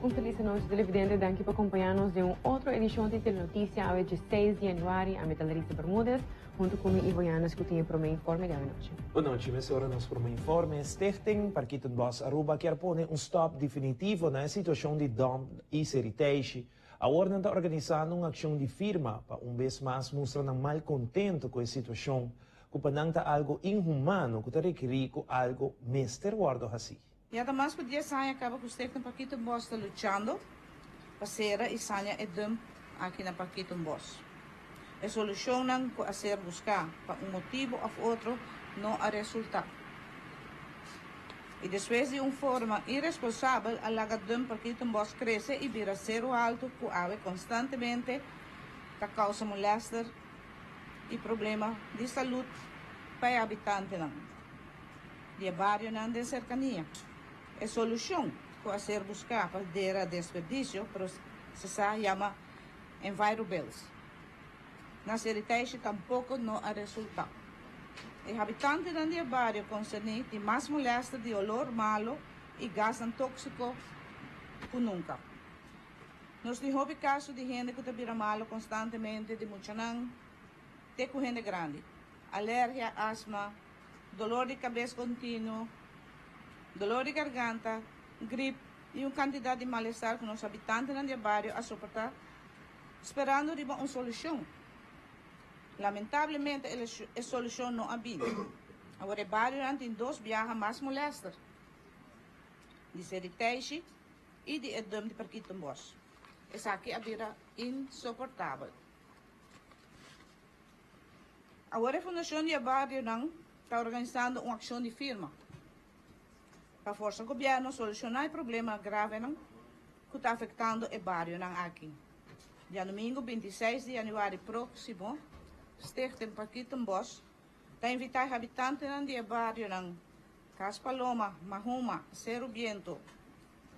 Un feliz noche televidente, danke por acompanharnos de outra edição de Telenotícia, a 16 de januário, a Metalista Bermudas, junto com o Ivoiana, que tem para o informe da noite. Boa noite, minha senhora, nós por um informe. Stichting Parquito Boss Aruba quer pôr um stop definitivo na situação de dump e seriteixe. A ordem está organizando uma ação de firma para vez mais mostrar mal contento com a situação, que algo inhumano que requer algo mister guardo assim. E además podia sair acaba com o Stichting Parquito Boss está lutando para ser e saia e dump aqui na Parquito Boss. A solução não a ser buscar para motivo ou outro não a resultar. E depois de uma forma irresponsável, a laga dump Parquito Boss cresce e vira zero alto que ave constantemente que causa molestar e problema de saúde para o habitante de barrio de cercania. A solução que a ser buscar para o desperdício, se chama environbills. Na seriteixe tampouco não há resultado. Os habitantes do bairro concernidos têm mais molesta de olor malo e gás tóxico que nunca. Nós temos casos de gente que está malo constantemente de muchanan, de gente grande, alergia, asma, dolor de cabeça contínuo, dolor de garganta, gripe e uma quantidade de mal-estar que os habitantes do bairro a suportar, esperando uma solução. Lamentavelmente, a solução não há havido. Agora, o bairro tem dois viagens mais molestas, de seriteixe e de edum de Parquito Boss. Isso aqui é insuportável. Agora, a Fundação de Bairro está organizando uma ação de firma para forçar o governo a solucionar o problema grave que está afetando o bairro aqui. Dia domingo, 26 de januário próximo, Stichting Parquito Boss está invitando os habitantes do bairro Cas Paloma, Mahuma, Cerro Viento,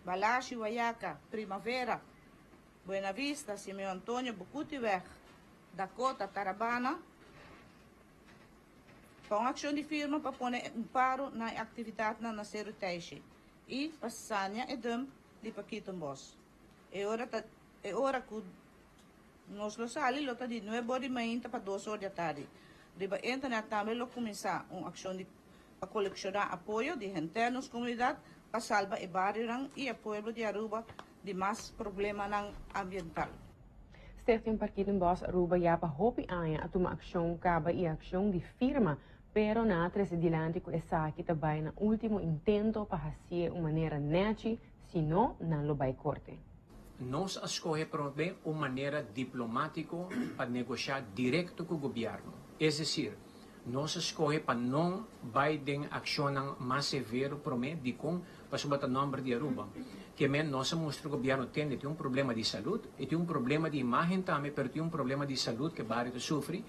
Balacio, Guayaca, Primavera, Buena Vista, Simeão Antônio, Bucutiweg, Dakota, Tarabana, para uma ação de firma para pôr paro na atividade na seriteixe e para sanear e dump de Parquito Boss. É hora que nós lo sali lo de 9 de manhã para 2 horas da tarde. Riba internet também lo começar uma ação de para colecionar apoio de internos comunidade para salvar o bairro e o povo de Aruba de mais problemas ambiental. Stichting Parquito Boss Aruba já para hopi aia a uma ação caba e ação de firma, pero na adiante com essa aqui também na último intento para fazer uma maneira neti, senão não lo vai corte. Nós escolhemos uma maneira diplomática para negociar direto com o governo. É decir, nós escolhemos para não vai ter ação mais severa de com para subir o número de Aruba. Que nós mostramos que o governo tem um problema de saúde, e tem um problema de imagem também, mas tem um problema de saúde que o bairro sofre.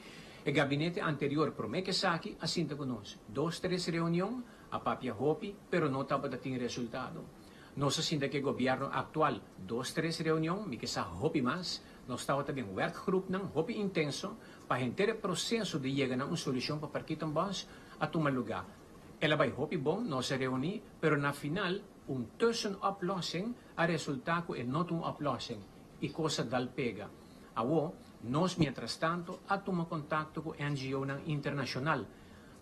O gabinete anterior promete que aqui assim conosco. 2, 3 reuniões, a papia hopi, pero não estava tendo resultado. Nós sinta que o governo atual, 2, 3 reuniões, me que sa hopi mais, nós estamos também workgroup não hopi intenso, para entender o processo de chegar a uma solução para Parquito Boss a tomar lugar. Ela vai hopi bom, nós se reunir, pero na final, tussenoplossing, a resultado é não uma oplossing, e coisa dal pega. Nós, mientras tanto, a tomar contato com a NGO internacional.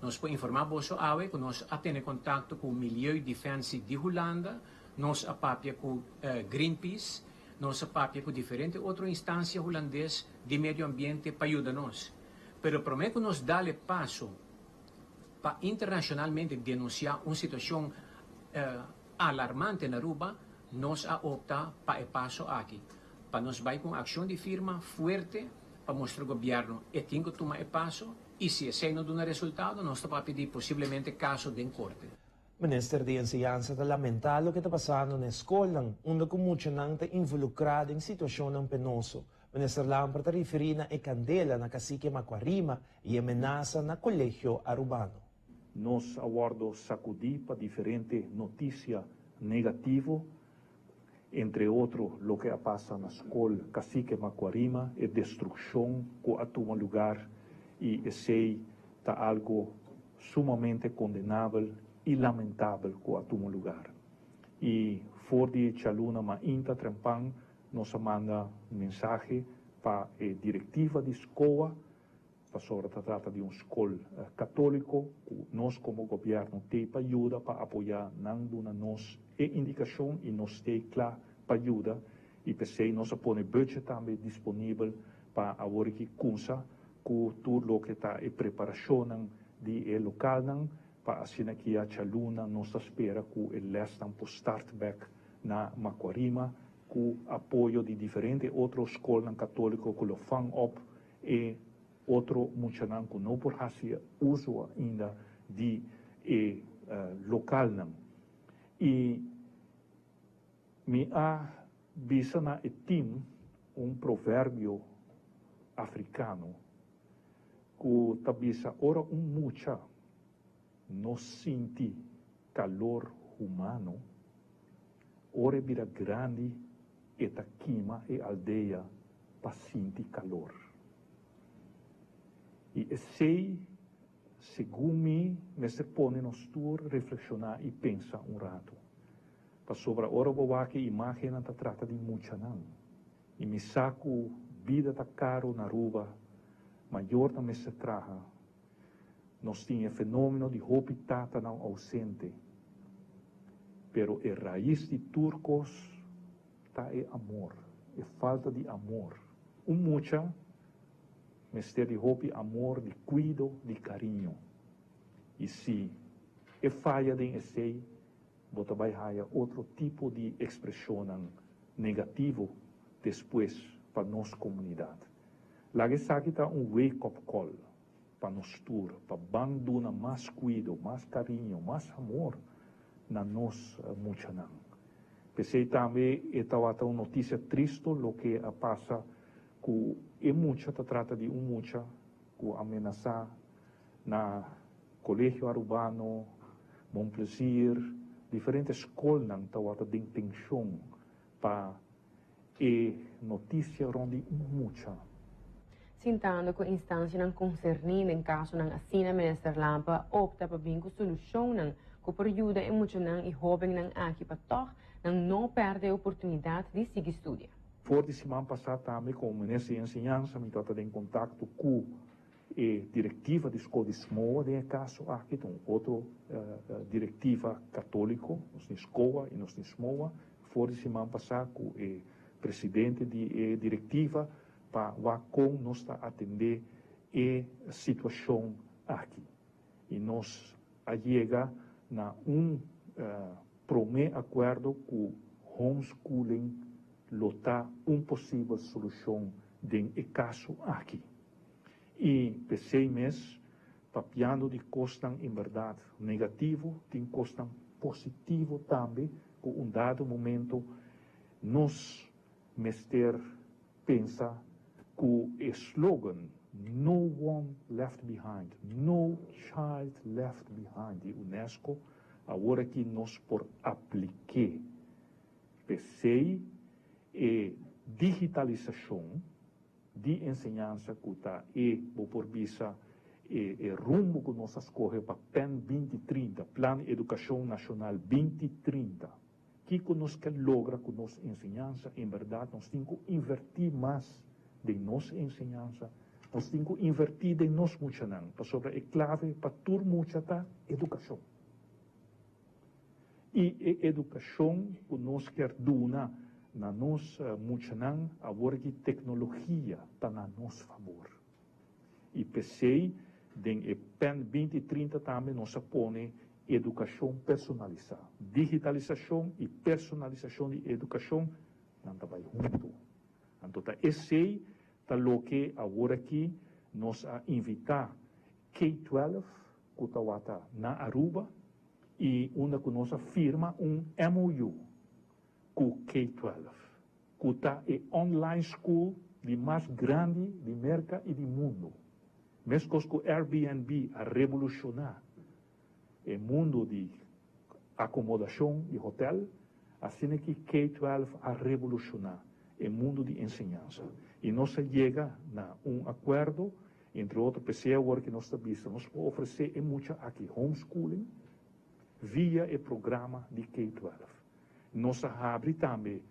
Nós podemos informar você que nós temos contato com o Milieu Defensie de Holanda, nós a papia com Greenpeace, nós a papia com diferentes outras instâncias holandesas de meio ambiente para ajudar-nos. Mas prometo que nós dá o passo para internacionalmente denunciar uma situação alarmante na Aruba, nós a optar para o passo aqui. Para nós vai com ação de firma forte para mostrar ao governo que tem que tomar o passo e se esse não dá resultado, nós vamos pedir possivelmente caso de corte. Minister de Enseñanza está lamentando o que está passando na escola, onde com muita gente involucrada em situação penosa. Minister Lampard está referindo a candela na cacique Macuarima e ameaça na colégio arubano. Nós aguardo sacudir para diferentes notícias negativas, entre outros, o que passa na escola Cacique Macuarima, a destruição que a toma lugar, e esse é algo sumamente condenável e lamentável que a toma lugar. E voor die chaluna ma inta trempang, nos manda mensaje para a diretiva de escola, para sobre trata de escola católico, nós como governo tem para ajuda para apoiar não duna nos e indicação e nos tem claro para ajuda e pensei nós põe budget também disponível para agora que kunsa com tudo o que está em preparação de local não para assim que a chaluna nos espera com o lestan por start back na Macuarima com apoio de diferentes outras escolas católicas que lo fang up e outro muchanan que não por fazer uso ainda de local não e me há visto na etim provérbio africano que tabisa ora mucha no senti calor humano ora vira grande eta quima e aldeia para sentir calor. E sei, segundo mim, me se põe nos tur reflexionar e pensar rato. Para sobre a hora boa que imagem não trata de mucha não. E me saco vida tá caro na rua, maior também se traga. Nós tinha fenômeno de habitat não ausente. Pero a raiz de turcos tá é amor, é falta de amor. Mucha mister de hope, amor, de cuido, de carinho. E se é falha de esse, você vai ter outro tipo de expressão negativo depois para nossa comunidade. Lá que está wake-up call para nós todos, para abandonar mais cuido, mais carinho, mais amor na nossa muchanang. Pensei também, estava uma notícia triste, o que passa que mucha trata de mucha que ameaça na colégio urbano, Bom Plaisir, diferentes escolas não estão de intenção para notícia onde mucha. Sintando que a instância não concernida em caso não assina Minister Lampa opta para vir com solução não que por ajuda e muito não e jovem não aqui para toh não perde a oportunidade de seguir estudar. Voor de semana passada também com o Ministério de Ensinança, me estava em contato com a diretiva de escola de Smoa, de caso aqui, outra diretiva católica, nos escola e nos Smoa. Voor de semana passada com o presidente de diretiva para como nós está atender a situação aqui. E nós chega na primeiro acordo com homeschooling lotar possível solução de caso aqui. E pensei mesmo, papiando de custo em verdade negativo, tem custo positivo também, com dado momento, nós mister pensa que o slogan No One Left Behind, No Child Left Behind, de UNESCO, agora que nós por apliquei, pensei e digitalização de ensinança que está por visa rumo que nós escolhe para PEN 2030, Plano de Educação Nacional 2030, que nós quer lograr com nossa ensinança, em verdade, nós temos que invertir mais de nossa ensinança, nós temos que invertir de nosso muchanang, para sobre a clave para tudo muchata, educação. E a educação que nós quer donar na nossa muchanang, agora que tecnologia está na nosso favor. E pensei, em PEN 2030 também nós põe educação personalizada. Digitalização e personalização de educação não está junto. Então, esse é o que agora que nós invitar K-12, que está na Aruba, e onde nós firma MOU com K-12, que está a online school de mais grande de América e do mundo. Mesmo que o Airbnb a revolucionar o mundo de acomodação e hotel, assim que K-12 a revolucionar o mundo de ensinança. E nós chega a acordo, entre outros, pessoas que nós estamos, nós oferecer muito aqui homeschooling via o programa de K-12. nós abrimos também,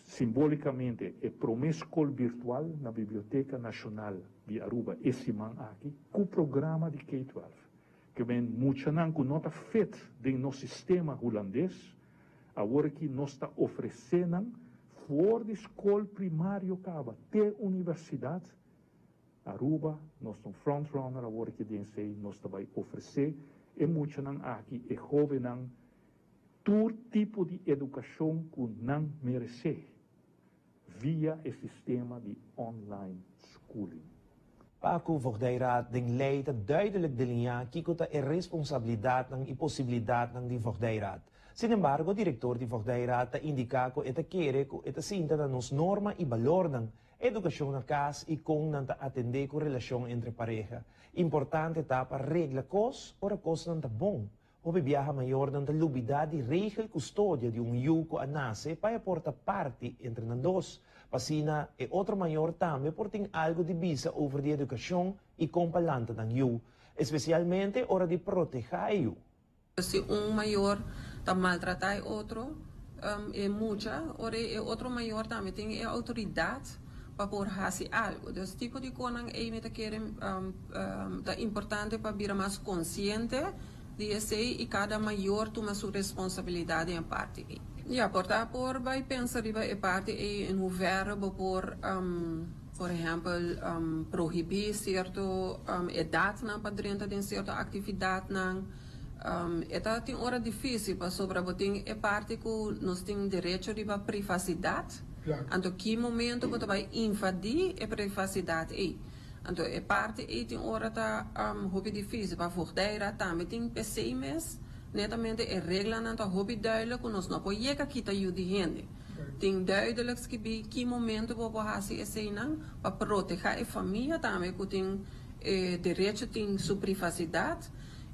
simbolicamente, a promessa virtual na Biblioteca Nacional de Aruba, esse ano aqui, com o programa de K-12, que vem muito com nota feita do nosso sistema holandês, agora que nós está oferecendo, fora de escola primária, até universidade, Aruba, nós somos frontrunner, agora que nós também oferecer, e muito aqui, e jovem, todo tipo de educação que não merece, via o sistema de online schooling. Paco Vogdeirat den leidt duidelijk delinear kikota e responsabilidad ng imposibilidad ng di Vogdeirat. Sin embargo, director di Vogdeirat indica ko eta kere ko eta sinta na nos norma e valor ng edukasyon na kas e kung nanta atende ko relasyon entre pareja. Importante ta pa regla kos ora kos nanta bom. O bibiyaha mayor ng talubidad di regel custodia di un yuko anase para porta parte entre ng dos. Pasina e outro maior também por tem algo de visa over de educação e compalanta ng yu, especialmente hora de proteger yu. Se maior está maltratar outro, é muita, ora é outro maior também tem a autoridade para por fazer algo. Então, tipo de coisa é muito querem é importante para vir mais consciente de esse e cada maior toma sua responsabilidade em parte. Ja, por vai pensar riba e parte em hoeverre por exemplo, proibir certo idade na padrenta de certa atividade na eta tem hora difícil para sobre botin e parte que nós tem direito riba privacidade. Então que momento você vai invadir a privacidade aí. Então é parte e tem hora tá hobby difícil para fordeira também tem PCMs. Netamente é regra não tá hobby duidelijk, nós não podemos aqui tá de gente. Tem duidelijk que momento vou fazer esse não para proteger a família também que tem direito tem sua privacidade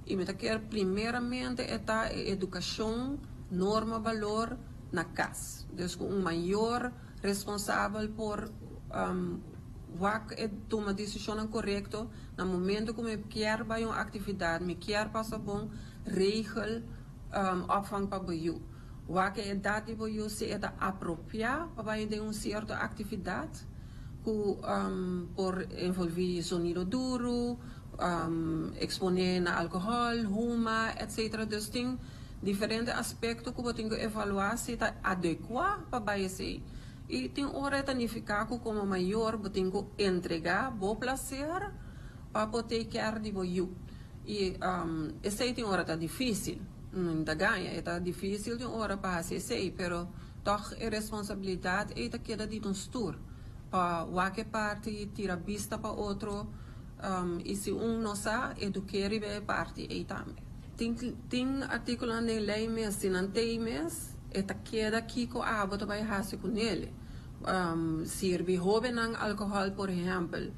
e me quer primeiramente é a educação, norma, valor na casa. Então maior responsável por wat toma decisão correta no momento que me quer vai uma atividade, me quer passar bom regel opvang para boiu. Wat é dati boiu se é apropriar para de uma certa atividade que por envolver sonido duro, exponer na álcool, huma, etc. Dus tem diferentes aspectos que você tem que evaluar se está adequado para esse. E tem hora de ficar como maior, você tem que entregar bom prazer para poder querer de boiu. E esse tem hora tá difícil, não dá ganha, é tá difícil de hora para fazer esse, pero toch é responsabilidade e tá queda de um tour para qualquer parte tira vista para outro e se não sabe educar a parte e também. Tem artigo na lei mas se não tem mas é tá queda aqui com a você vai fazer com ele. Servir jovem ng álcool, por exemplo.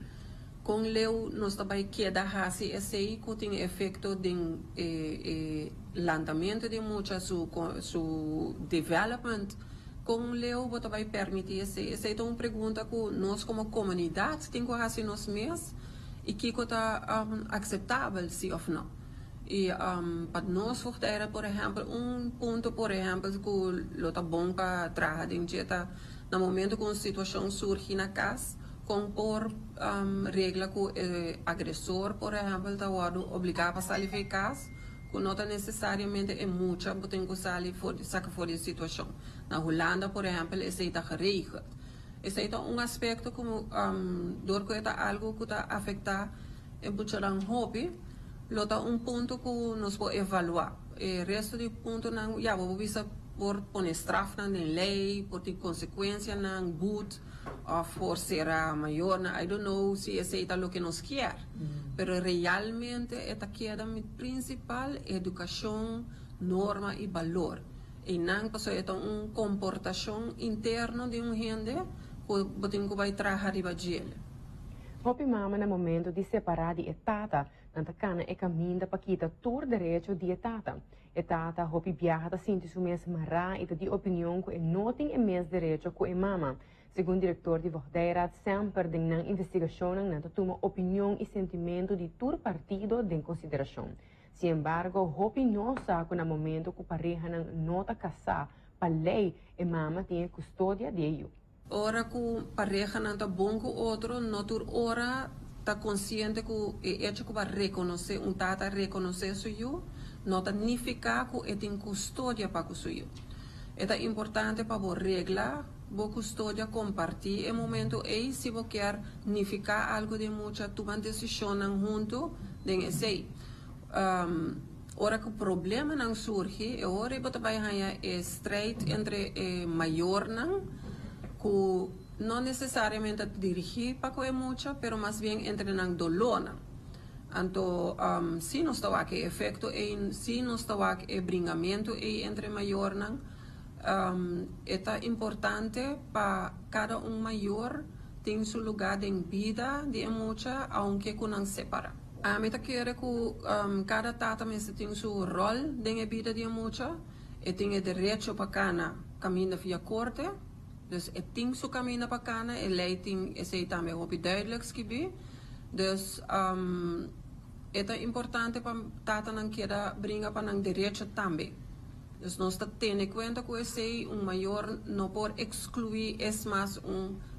Com leu nós também queda hasi esse que tem efeito de lançamento de muita su development com leu você vai permitir esse é uma pergunta que nós como comunidade tem que fazer nós mesmos e que está aceitável se ou não e para nós por exemplo ponto por exemplo que lo tá bom para trabalhar dentro no momento que uma situação surge na casa com por regra que o agressor, por exemplo, está obrigado a sair de casa, que não necessariamente é muito, porque tem que sair fora da situação. Na Holanda, por exemplo, isso está geregeld. Isso é um aspecto como, door que está algo que está afetando o hobby, é ponto que nós podemos evaluar. O resto do ponto, já vou ver por poner straf na lei, por ter consequência na boot, ou por ser maior, I don't know se esse é o que nós queremos. Pero realmente é queda principal educação, norma e valor. E não passou é comportação interno de gente que vai trabalhar riba dele. Hopi mama na momento de separar de etata, nanta cana e caminho para quitar todo direito de etata. Etata hopi viaja da sinti su mes mará e di opinião que noting e mes direito que mama. Segundo o diretor de Vogdeirat, sempre tem na investigação nanta toma opinião e sentimento de todo partido em consideração. Sin embargo, hopi não sabe no momento que pareja nota casar lei e mama tem custódia de ello. Ora que pareja não tá bom com outro, não tur ora tá consciente que é hecho que vai reconhecer, tata reconhecer suyo, não tá significa que é tem custódia para o suyo. É importante para a regla, a custódia compartir em momento aí se você quer significar algo de muita, tomar decisão junto, den esse. Ora que o problema não surge, ora que vai haver strijd entre maior não, que não necessariamente dirigir para que é muita, pero mais bem entre não dolor não. Então, se não está aqui efeito, se não está aqui bringamento entre maior não, é importante para cada maior tem seu lugar de vida de muita, aunque que não separa. A meta quer que cada tata tem seu rol de vida de muita, e tem direito para cada caminho via corte. Dus het ding zo caminho para cana, e leiting is hij também op duidelijk schibie. Dus é importante para tata não queira brincar para não direito também. Dus nós está tendo conta que esse maior não pode excluir es mais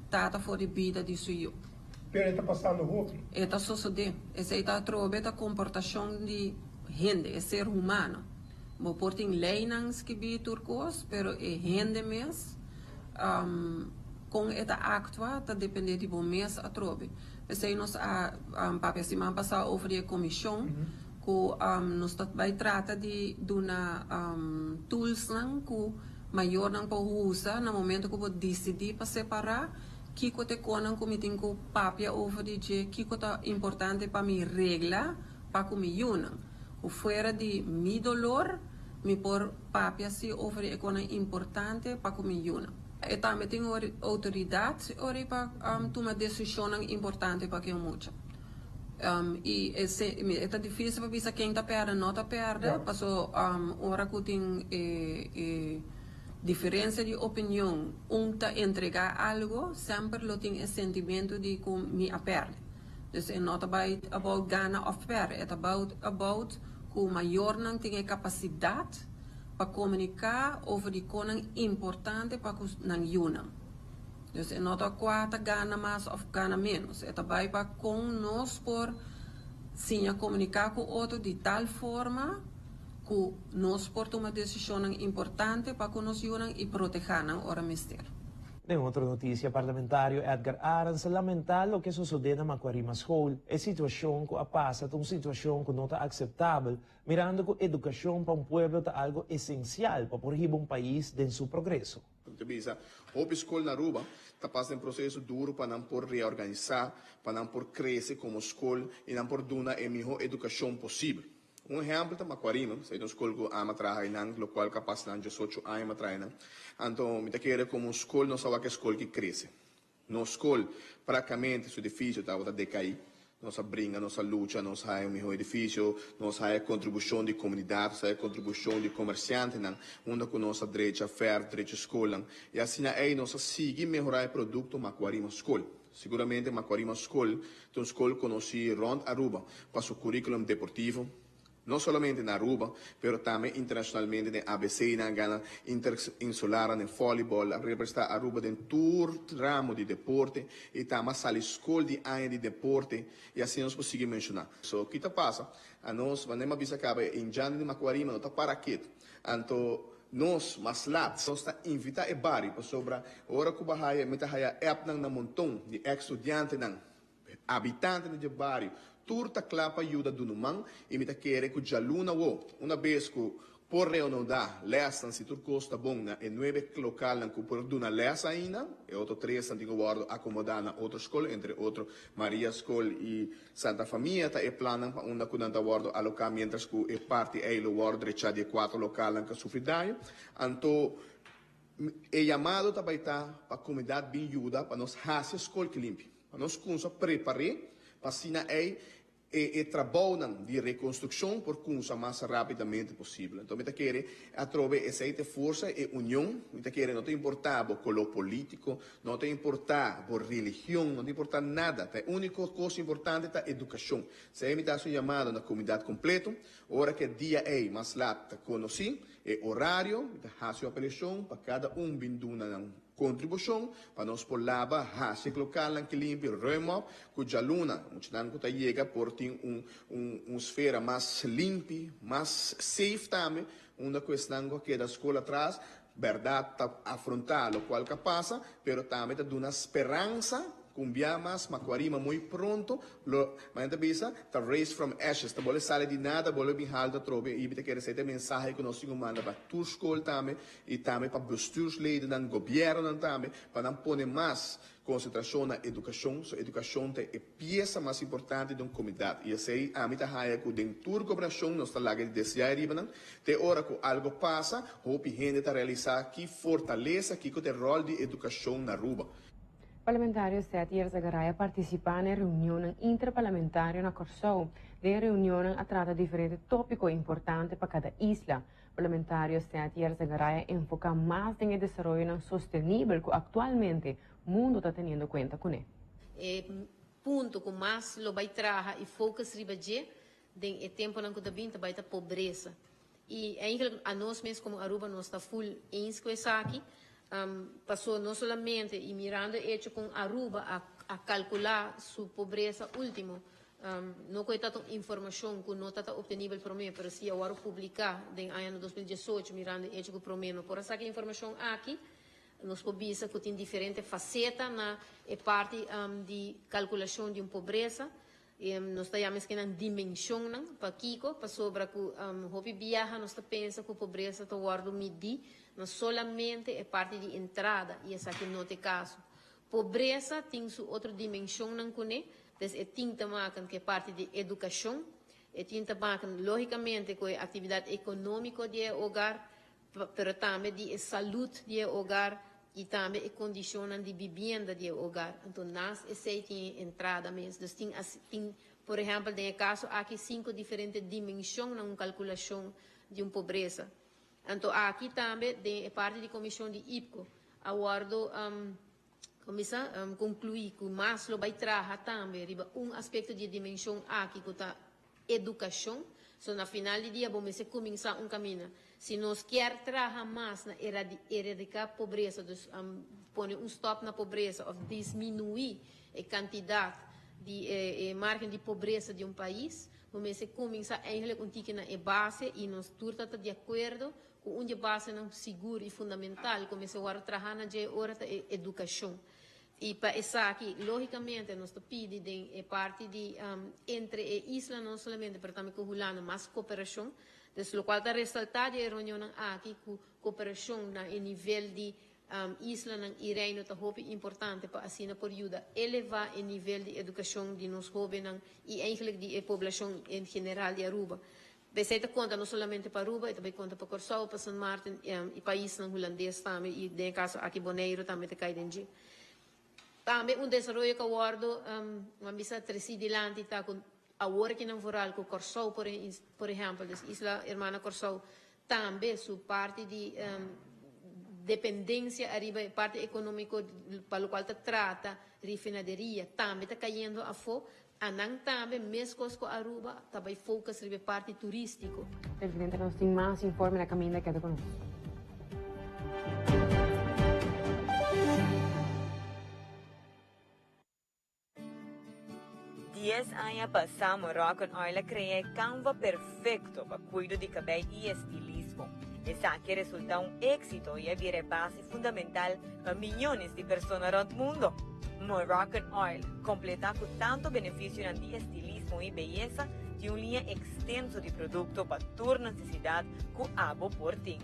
tata for de vida de suyo. Pero está passando outro. Está sucedendo. Esse está trobando a comportação de gente, é ser humano. Mo porting leinang schibie turcos, pero é gente mesmo. Com esta actua, está dependendo de bom mês a trobe. Pensei nós para semana passada over a comissão que nós vai tratar de uma tools não que maior não para usar no momento que vou decidir para separar que que te conan como tem que papia over de que é importante para minha regla para que me unam. O fora de mi dolor me por papia se over é conan importante para que me unam. E também tem autoridade para tomar decisões importantes para quem muda. E é difícil para ver quem está perdendo, não está perdendo, porque hora que tem diferença de opinião, está entregar algo, sempre tem o sentimento de que me perde. Então, não é about ganhar ou perder, é about que o maior não tem a capacidade para comunicar over die koning importante para os nang yunam. Dus en nota quata gana mais ou gana menos. É também para com nós por sim comunicar com outro de tal forma que nós por tomar decisão importante para que nós yunam e proteger na hora mister. En otra noticia, parlamentario Edgar Arans lamenta lo que sucede na Macuarima School. É situação que passa, uma situação que não está aceitável, mirando que a educação para pueblo é algo essencial para corrigir país em seu progresso. A escola na Aruba está passando um processo duro para não por reorganizar, para não por crescer como escola e não por dar a melhor educação possível. Exemplo é Macuarima, é uma escola que ama trabalhar, no qual capaz de 18 anos trabalhar. Então, me quero como escola não só que escola que cresce. Nossa escola, praticamente, o edifício estava a decair. Nossa briga, nossa luta, nós temos um melhor edifício, nós temos a contribuição de comunidade, a contribuição de comerciantes, onde com nossa direita ferro, direita escola. E assim aí nós seguimos melhorar o produto Macuarima School. Seguramente Macuarima School é uma escola conhecida rond Aruba para seu currículo deportivo. Não somente na Aruba, mas também internacionalmente na ABC, na Ghana Interinsular, no voleibol, representa a Aruba em todo ramo de deporte e também a escola de área de deporte, e assim nós podemos mencionar. O que passa? A nós, quando nós acaba em Jane de Macuarima, não está para quieto. Então, nós, mas lá, nós está invitando a Bari para sobre a hora que o Bahia, meta haya app na montão de estudiantes, habitantes de Bari, turta clapa ajuda do numang e me querer que já luna uma vez que por reunião da lesta se tur costa bom na e 9 local na que por duna lesta ainda e outro 3 antigo guardo acomodar na outra escola entre outro Maria School e Santa Família tá e plano para uma que guardo alocar mientras que e parte e lo guardo recha de 4 local na que sofre daño anto e chamado também tá para a comunidade bem ajuda para nós fazer escola que limpe para nós começar preparar Passina e trabalham de reconstrução por coisa mais rapidamente possível. Então, me quer a trovar essa força e união. Me quer não te importar o color político, não te importar a religião, não te importar nada. A única coisa importante é a educação. Se me dá sua chamada na comunidade completa, hora que dia é mais lá te conheci, horário, hace apelação para cada binduna ng contribuição, para nós por lava, hace local ang kilimpi, remo, cuja luna, muitan ko tayo chega por ter esfera mais limpa, mais safe também, uma questão que da escola atrás, verdade, afrontar o qual que passa, pero também dá uma esperança, cumbiamas, maquarima muito pronto, mas bisa, ta raise from ashes, ta bole sale di nada, bole bihal da trobe, e bita que receita mensagem que nós temos manda para tua escola também, e também para bestuursleden, dan governo também, para não pôr mais concentração na educação, so educação é a peça mais importante de uma comunidade, e assim, a mim tá raia que dentro da cooperação, nós tá lá que desejar riba, te hora que algo passa, hope gente tá realizar que fortaleza, que o rol de educação na Aruba. Parlamentário Seth Yerzagaraia participa na reunião interparlamentária na Corsou. De reunião a trata diferentes tópicos importantes para cada isla. Parlamentário Seth Yerzagaraia enfoca mais no desenvolvimento sustentável que atualmente o mundo está tendo conta com ele. Ponto que mais lo vai trazer e focus ribaje den tempo não que tá vindo vai ter pobreza. E eigenlijk a nós mesmos como Aruba nós está full eens com isso aqui. Passou não somente e mirando hecho com Aruba a calcular sua pobreza último. Não foi tanta informação que não está obtenível para mim, mas se agora publicar em ano 2018 mirando hecho com para mim, por essa informação aqui, nós podemos que tem diferentes facetas na parte de calculação de pobreza. Nós temos que na dimensão para Kiko, para sobre que hobby viaja, nós pensa que a pobreza está guardo medir, não solamente é parte de entrada, e essa aqui não é caso. Pobreza tem sua outra dimensão não conhe, então é tinta marca que é parte de educação, é tinta marca logicamente que é atividade econômica de hogar, mas também de saúde de hogar e também é condição de vivenda de hogar. Então nós essa tem entrada mesmo, então tem por exemplo, no caso aqui 5 diferentes dimensões na calculação de pobreza. Então, aqui também, é parte da comissão de IPCO, aguardo concluir que mais lo vai trazer também aspecto de dimensão aqui, que é educação. So, na final do dia, vamos começar caminho. Se nós queremos trabalhar mais na erradicar a pobreza, pôr stop na pobreza, ou diminuir a quantidade de margem de pobreza de país, vamos começar a na base e nós todos estamos de acordo com uma base não segura e fundamental, começar a trabalhar na hora da educação. E para isso aqui, logicamente, nós pedimos a parte de entre a isla não somente, mas também com o Hulano, mais cooperação, desde o qual está ressaltado a reunião aqui, com cooperação no nível de isla e reino está importante para assim por ajuda elevar o nível de educação de nós jovens e eigenlijk de população em geral de Aruba. Você conta não somente para Aruba, também conta para Corsou, para San Martin e país holandês também, e no caso aqui Bonaire também te cai dentro. Também desenvolvimento que aguardo, uma missa tresidilante está com a working foral com Corsou, por exemplo, da Isla Hermana Corsou, também sua parte de dependência arriba parte econômica para o qual se trata refinaderia também está caindo a fogo anang também mesmo com Aruba também focus na parte turístico. Presidente, nós temos mais informe na caminho que é conosco. Diez anos passamos, Rock and Oil criou canva perfeito para cuidar de cabelo e estilismo. Essa aqui resulta éxito e vira base fundamental para milhões de pessoas no mundo. Moroccan Oil completa com tanto benefício de estilismo e beleza de uma linha extensa de produtos para tua necessidade com abo por ti.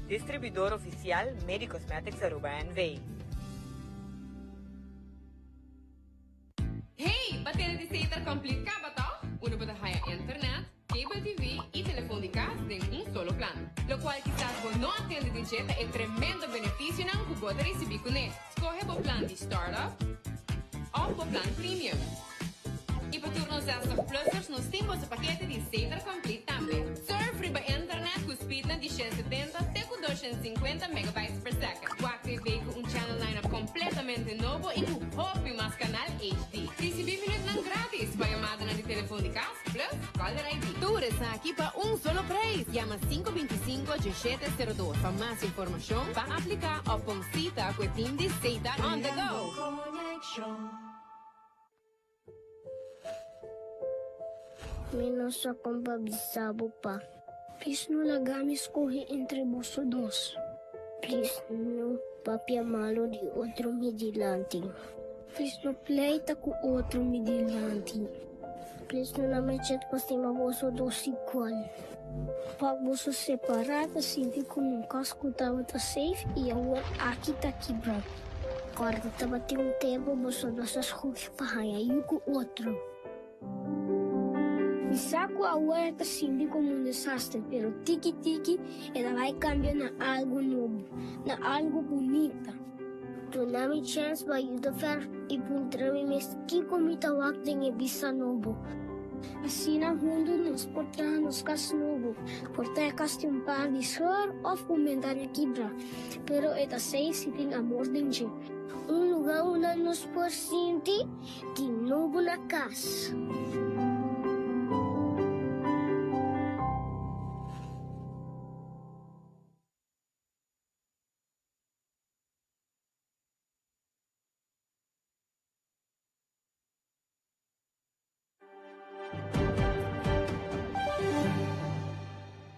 Distribuidor oficial Medi Cosmetics Aruba NV. Hey, bateria de Center Complete Cabatal, uno para higher internet, cable TV e telefone de casa em solo plano. Lo qual quizás vos não atende de jeito é tremendo benefício não que pode receber com ele. Escolhe o plano de startup ou o plano premium. E para turnos dessa plusers, nós temos o paquete de Center Complete também. Surf riba internet com speed de 170 até com 250 megabytes per second. O activei com channel lineup completamente novo e com hobby mais canal HD. Recebi minutos não grátis para chamada de telefone de casa, plus caller ID. Tu saque para solo preço. Llama 525-1702 para mais informação. Para aplicar ou com cita com o team de Seita on the go. Menos akong babisabo pa. Please no lagami escorre entre bolso dos. Please no papia malo de outro midilante. Please no pleita com outro midilante. Please no na may chat pa si maboso dos igual. Pag boso separado, sinti ko nung kasko tawat a safe, iyawan akita kibra. Karta tabat yung tempo boso dos as hukis pahaya yuko outro. Isaco agora está sendo como um desastre, pero tiki-tiki ela vai cambiar na algo novo, na algo bonita. Donami chance ba yuda fer e puntrami mes que comita wak tem ebisa novo. Assim na mundo nos portar nos cas novo, portar casti um par de sor of comentário quebra, pero eta sei se tem amor dentro. Lugar onde nos por sentir de novo na casa.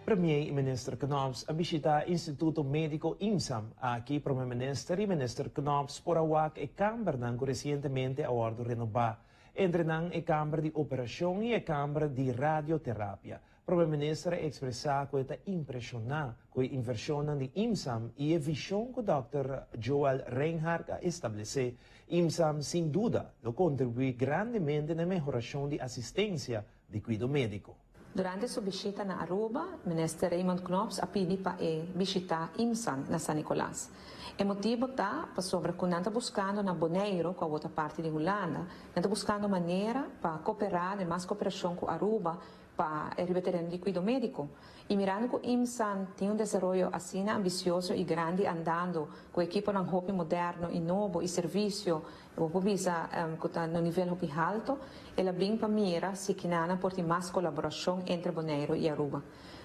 Premier e Minister Knops a visitar Instituto Médico IMSAM. Aqui, Premier Minister e Minister Knops por awak e Câmara que recentemente a ordem renovar. Entre nang e Câmara de Operação e a Câmara de Radioterapia. Premier Minister expressa que está impressionado com a inversão de IMSAM e a visão que o Dr. Joel Reinhardt a estabelecer. IMSAM, sem dúvida, lo contribui grandemente na melhoração de assistência de cuidado médico. Durante sua visita na Aruba, o ministro Raymond Knops a pedi para visitar IMSAM na San Nicolás. O motivo está sobre que nós estamos buscando na Bonaire, com a outra parte de Holanda, nós estamos buscando maneira para cooperar, mais cooperação com a Aruba, para reverter o cuidado médico. E mirando que IMSAM tem desenvolvimento assim ambicioso e grande andando, com a equipe de hopi moderno e novo e serviço, o visa que está no nível hopi alto, ela bem para mira se que nana por ter mais colaboração entre Bonaire e Aruba.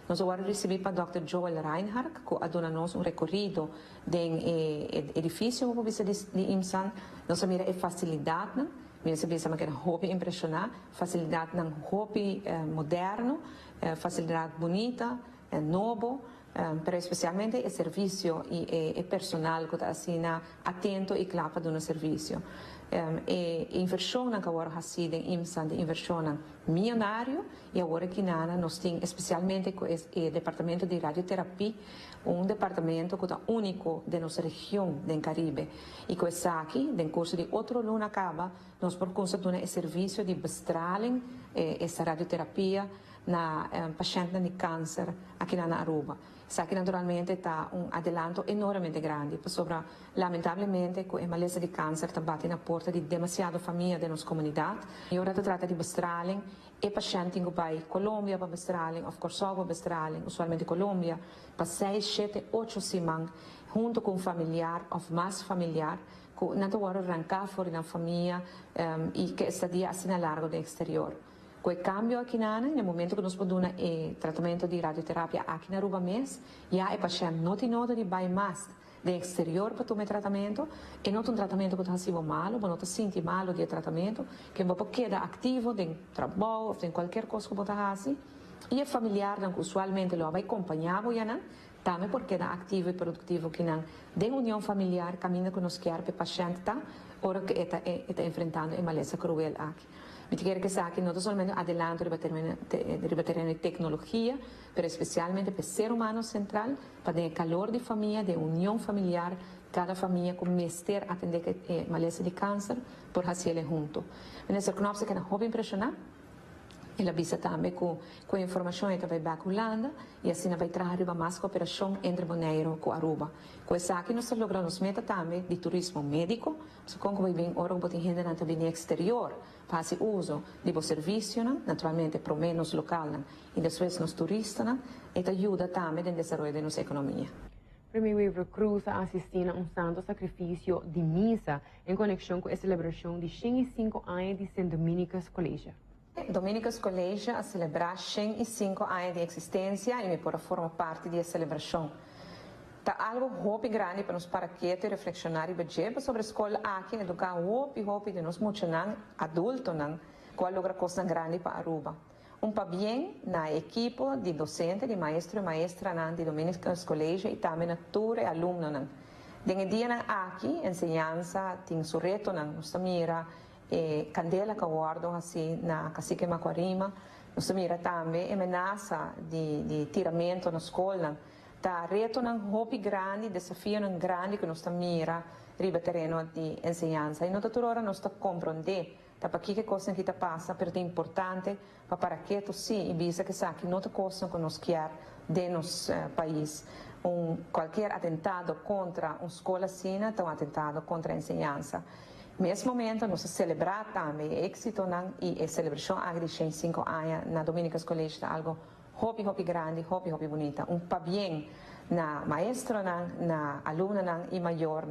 Nós agora recebemos para Dr. Joel Reinhardt, que aduna-nos recorrido do edifício o visa de IMSAM, nós mira a facilidade, Minha cabeça é uma hobby impressionante, facilidade num hobby moderno, facilidade bonita, novo, pero especialmente o serviço e o personal que está assim atento e clapa do serviço. E inversão que agora assim em IMSAM de inversão milionário e agora que nós temos especialmente com o departamento de radioterapia departamento que é único de nossa região do Caribe e com esse aqui, no curso de outro luna acaba, nós procuramos dar serviço de bestraling essa radioterapia na paciente de câncer aqui na Aruba. Isso aqui naturalmente está adelanto enormemente grande, sobre lamentavelmente com a maleza de câncer está batendo na porta de demasiada família da nossa comunidade. E agora trata de bestraling e paciente que vai Colômbia para bestraling, of Kosovo para bestraling, usualmente Colômbia, para 6, 7, 8 semanas, junto com um familiar ou mais familiar, que não agora arrancar fora da família e que estadia assim a largo do exterior. Com o câmbio aqui no momento que nós podemos tratamento de radioterapia aqui na Aruba mês, já é paciente não tem nada de vai mais do exterior para tomar tratamento, e não um tratamento que está sendo malo, não está sentindo malo de tratamento, que pode quedar ativo em trabalho, em qualquer coisa que está assim, e o familiar que usualmente lo vai acompanhar, também porque é ativo e produtivo que não de união familiar caminha que nos quer para o paciente tá, ora que está enfrentando a maleza cruel aqui. Me quero que aqui não somente adelanto de tecnologia, mas especialmente para o ser humano central, para ter calor de família, de união familiar, cada família com mestre atender a maleza de câncer, por fazer junto. Ministro Knops é um hobby impressionante. Ele avisa também com a informação que vai para a Holanda e assim vai trazer mais cooperação entre Bonaire e Aruba. Com isso aqui nós logramos meta também de turismo médico, porque como vai bem ora botin gente também no exterior, faz uso de serviço, naturalmente para menos local e depois nos turistas, e ajuda também no desenvolvimento da nossa economia. Premier Weaver Cruz assistiu a santo sacrifício de missa em conexão com a celebração de 105 anos de St. Dominicus College. Dominicus College a celebrar 105 anos de existência e me por formar parte da celebração. Tá algo hopi grande para nos paraquetes reflexionar e ver sobre a escola aqui, educar hopi de nós muitos adultos qual logra coisa grande para Aruba. Pa bem na equipe de docente, de maestro e maestra de Dominicus College e também na tour e aluno. Dengue dia aqui, ensinança, tem seu reto nos mira candela que guardo assim na cacique Macuarima, nos mira também ameaça de tiramento na escola. Tá reto hopi grande, desafio grande que nos mira riba terreno de ensinança. E não toda hora nos compreender para que coisa que está passa, pero é importante para que tu sim e visa que sabe não coisa que nos quer de nos país. Qualquer atentado contra uma escola sina, é um atentado contra a ensinança. Nesse momento, nós celebramos também o êxito e a celebração de 105 anos na Dominicus College, algo hopi grande, hopi bonita. Pa bem na maestro, na aluna e maior,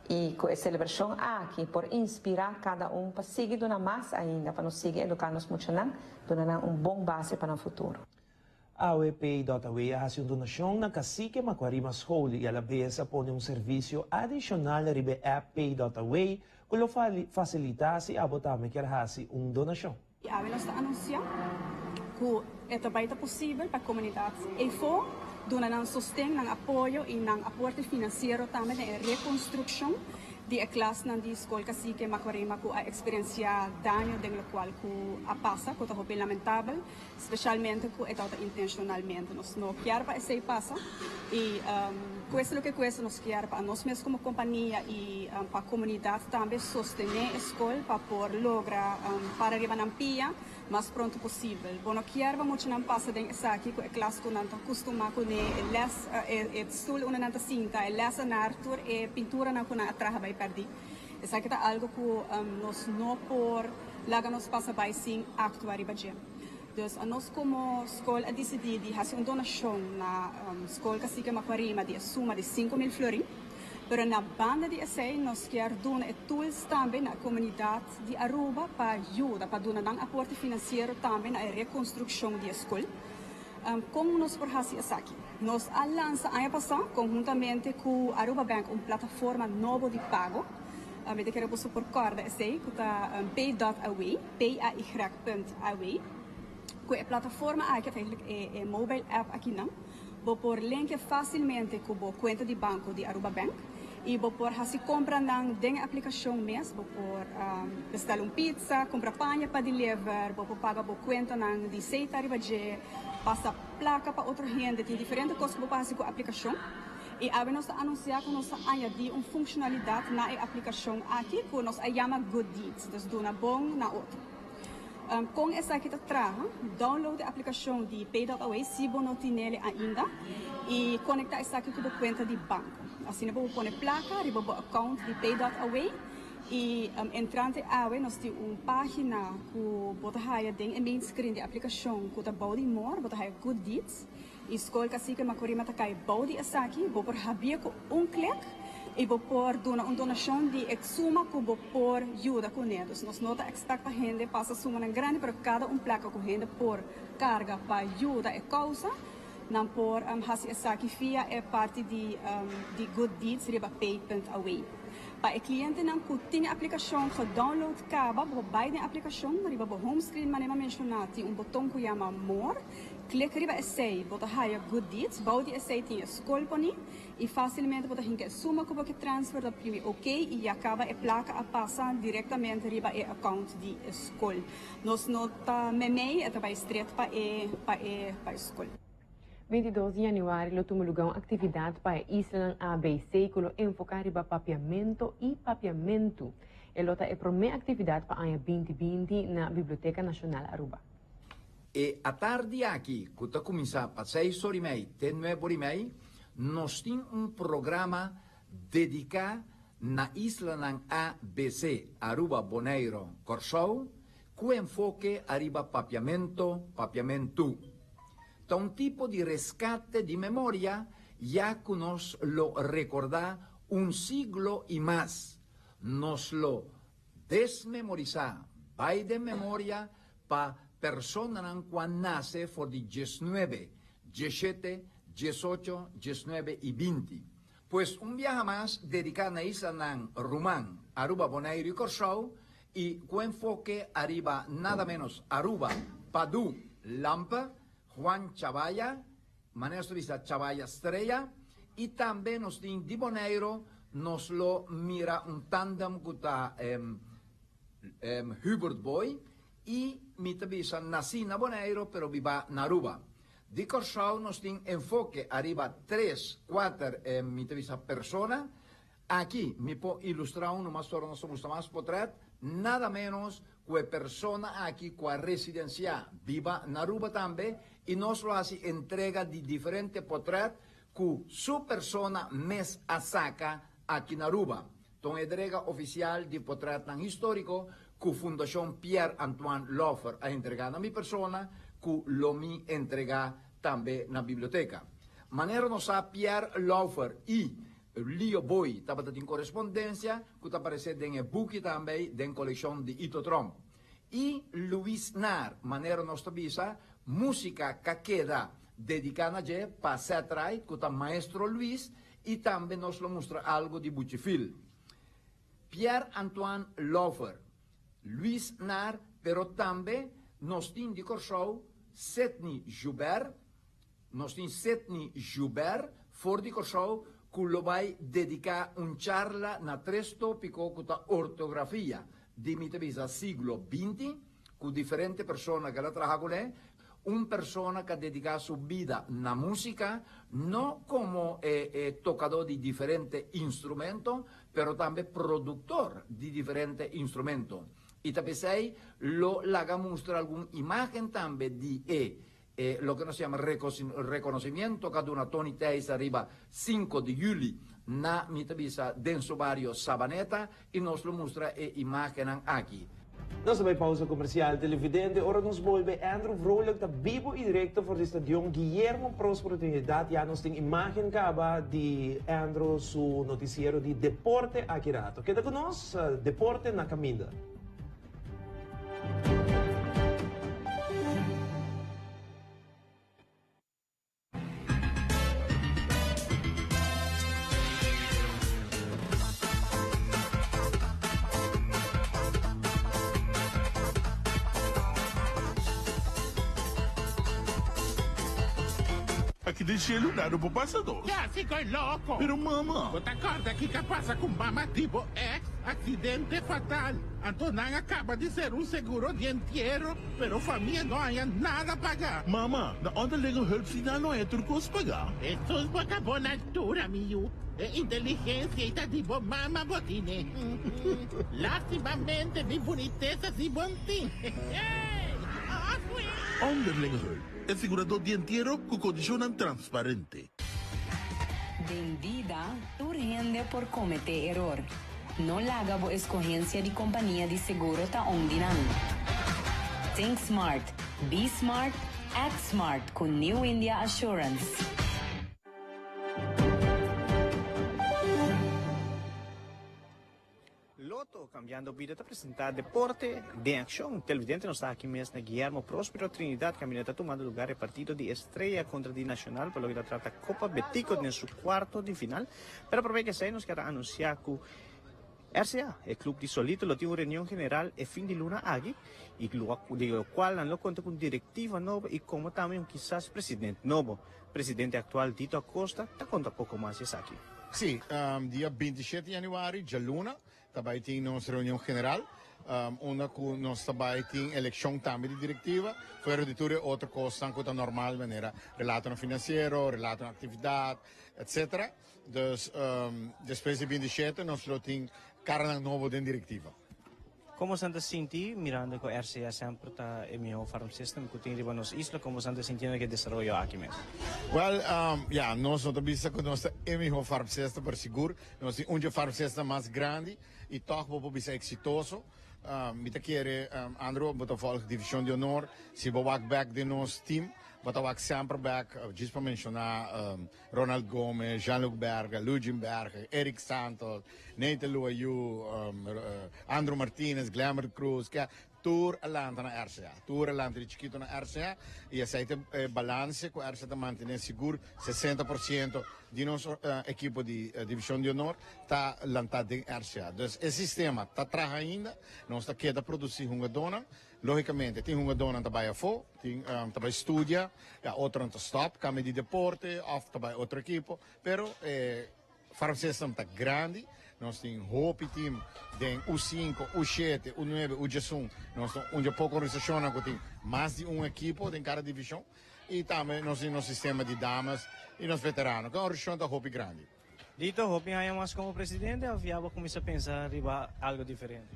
e com a celebração aqui, por inspirar cada para seguir dando mais ainda, para nos seguir educando-nos muito, dando bom base para o futuro. A UEPI.AWE hace una donación na Cacique Macuarima School y a la vez pone un servicio adicional ribe app Pay.AWE que lo facilitase a botame que hace una donación. E a nós anunciar que é também possível para a comunidade e for dando sustento, apoio e aporte financeiro também na reconstrução de a classe na escola Cacique Macuarima com a experienciar dano do qual a passa, que é bem lamentável, especialmente com é intencionalmente. Nós não queremos para esse passa e coisa o que coisa nós queremos para nós mesmos como companhia e para a comunidade também sostener a escola para por lograr para arribar na pia mais pronto possível. Bom, não queremos muito não passa de essa aqui com a classe que não está acostumado com o estudo onde não está cinta, a lesa na Arthur e pintura não com a trabalho perdi. Essa aqui é algo que nós não por lá nos passa by sim actuar ibadje. Então, nós como escola decidimos de fazer uma donação na escola Cacique Macuarima de suma de 5.000 florim. Pero na banda de essay, nós queremos donar tools também na comunidade de Aruba para ajudar, para donar aporte financeiro também na reconstrução da escola. Como nós por fazer isso aqui? Nós lançamos ano passado, conjuntamente com a Aruba Bank, uma plataforma nova de pago. Eu quero você por corda essay, que é Pay.AWE, pay.awy. Que é a plataforma que é mobile app aqui não. Vou por link facilmente com a conta de banco de Aruba Bank. E vou por fazer compra na aplicação mesmo, vou por bestar pizza, comprar panha para deliver, vou por pagar a conta de seita ribaje, passa placa para outra gente, tem diferentes coisas que vou fazer com a aplicação. E a nós anunciar que nós añadir uma funcionalidade na aplicação aqui que nós chama Good Deeds, então dona bom na outra. Com essa aqui download a aplicação de Pay.AWE se você não tem nele ainda e conectar essa aqui com a conta de banco. Assim, você pode pôr placa, riba o account de Pay.AWE e entrante AWE nós temos uma página que você vai ter em main screen de aplicação que está body more, você vai Good Deeds. E escola Cacique Macuarima está cai body essa aqui, você pode abrir com clique e vou pôr uma donação de suma que vou pôr ajuda com eles. Nós não expectamos a gente passa suma grande para cada placa com gente por carga para ajuda e causa. Não por essa aqui fia é parte de Good Deeds riba Pay.AWE. Para o cliente não tem a aplicação que download caba, vou baixar a aplicação, riba o home screen maneira mencionada, tem botão que chama More. Clique riba essay, bota haya Good Deeds, bauti essay tem escola pani e facilmente bota hinke suma que você transfer da primi OK e acaba a placa a passar diretamente riba e account de escola. Nós nota memei é para estreito para escola. 22 de januário, lo tumulugão atividade para a Isla ABC, que lo enfocar riba papiamento e papiamento. Elota é a primeira atividade para o ano 2020 na Biblioteca Nacional Aruba. E a tarde aqui, que está começando a 6h30, até 9h30, nós temos programa dedicado na Isla ABC, Aruba, Bonaire, Corsou, com enfoque arriba papiamento. Então, um tipo de rescate de memória, já que nos lo recordar siglo e mais. Nos lo desmemorizar, vai de memória, pa persona nang kwan nace for the 19, 17, 18, 19 y 20. Pues un viaje más dedicado a isla ng Rumán, Aruba, Bonaire y Curacao, y con enfoque arriba nada menos Aruba, Padú, Lampa, Juan Chavaya, Maestro Vista Chavaya Estrella, y también nos din di Bonaire, nos lo mira un tandem kuta Hubert Boy, y mi tabisa nací na Bonaire, pero viva na Aruba. Di Curacao nos din enfoque arriba 3, 4 mi tabisa persona. Aquí me puedo ilustrar uno más sobre nosotros más potret, nada menos que persona aquí con residencia viva na Aruba también, y nos lo hace entrega de diferente potret que su persona mes a saca aquí na Aruba. Entonces, entrega oficial de potret tan histórico que Fundación Pierre-Antoine Laufer ha entregado a mi persona, que lo mi entrega también en la biblioteca. Manera nos a Pierre Laufer y Leo Boy, estaba en correspondencia, que aparece en el book también, de la colección de Ito Trump. Y Luis Nar, manera nos visa, música que queda dedicada a Pasetrai, que está maestro Luis, y también nos lo muestra algo de Buchifil. Pierre-Antoine Laufer, Luis Nar, pero también nos tiene show Setni Joubert, for di show que lo va a dedicar un charla na 3 tópicos que ta ortografía de mi tevisa siglo XX, con diferentes personas que la trabajan con él, una persona que dedica su vida na música, no como tocador de diferentes instrumentos, pero también productor de diferentes instrumentos. Y también lo haga mostrar alguna imagen también de lo que nos llama reconocimiento, cada una Tony Teis arriba 5 de julio na mitabisa denso barrio Sabaneta y nos lo muestra imagen aquí. Nós bij pausa comercial televidente, ora nos volve Andrew Vrolijk, dat vivo y directo voor de stadion Guillermo Próspero Trinidad, ya nos tem imagen caba de Andrew su noticiero de deporte aqui rato. Queda con nós, deporte na caminda. Aqui de gelo nada por passador. Já ficou louco. Pero mama. Você acorda que passa com mama tipo ex, acidente fatal. Antonan acaba de ser um seguro de inteiro, pero família não há nada a pagar. Mama, na onderlinge hulpsignaal não é trucos pagar. Estos acabou na altura, miu. Inteligência e tá tipo mama botine. Lastimamente, de boniteza e bontim. Onderlinge hulp. É segurador dianteiro com condicionan transparente. En vida, tú rinde por cometer error. No la haga por escogencia de compañía de seguro ta ondinan. Think smart, be smart, act smart con New India Assurance. Loto, cambiando vida, te presenta Deporte de Acción. Televidente nos está aquí mesmo na Guillermo Próspero Trinidad, caminhando tomando lugar el partido de Estrella contra the Nacional, por lo que trata Copa Betico en su cuarto de final. Pero por que se nos queda anunciar que RCA, el club de Solito, lo tiene reunión general el fin de luna aquí, y lo cual lo cuenta con directiva nueva y como también quizás presidente nuevo. Presidente actual Tito Acosta, te conta poco más es aquí. Sí, dia 27 de januari, dia luna, também tem nossa reunião general, onde nós também tem eleição também de diretiva, fora de tudo outra coisa que está normal, maneira relato financeiro, relato na atividade, etc. Dus, depois de 27 nós temos cara novo de diretiva. Como Santa Sinti, mirando que RCA sempre está en mi farm system, que tiene riba nos isla, como Santa Sinti que desarrollo aquí mesmo? Well, nós não temos que nós temos farm system por seguro, nós temos farm system mais grande e toch vamos ser exitoso. Mita querer Andrew, bota volg divisão de honor, se bouwak back de nosso team, bota wak sempre back, just para mencionar Ronald Gomes, Jean-Luc Berger, Lugin Berger, Eric Santos, Nathan Luayu, Andrew Martinez, Glamour Cruz, que tour alanta na RCA. Tour alanta de chiquito na RCA e aceita balance com a RCA manter seguro 60% de nosso equipe de divisão de honor está lantado em RCA. Então, esse sistema está atrás ainda, nós está querendo produzir uma dona. Logicamente, tem uma dona que trabalha fora, trabalha estudia, outra não stop, cambia de deporte, ou trabalha outra equipe, pero farm system está grande. Nós temos hope team, tem U5, U7, U9, U11. Nós temos um pouco organização que tem mais de uma equipe em cada divisão. E também nós temos um sistema de damas e nós veteranos, que é uma organização da hope grande. Dito, hope nga mas como presidente, o viabo começa a pensar em algo diferente.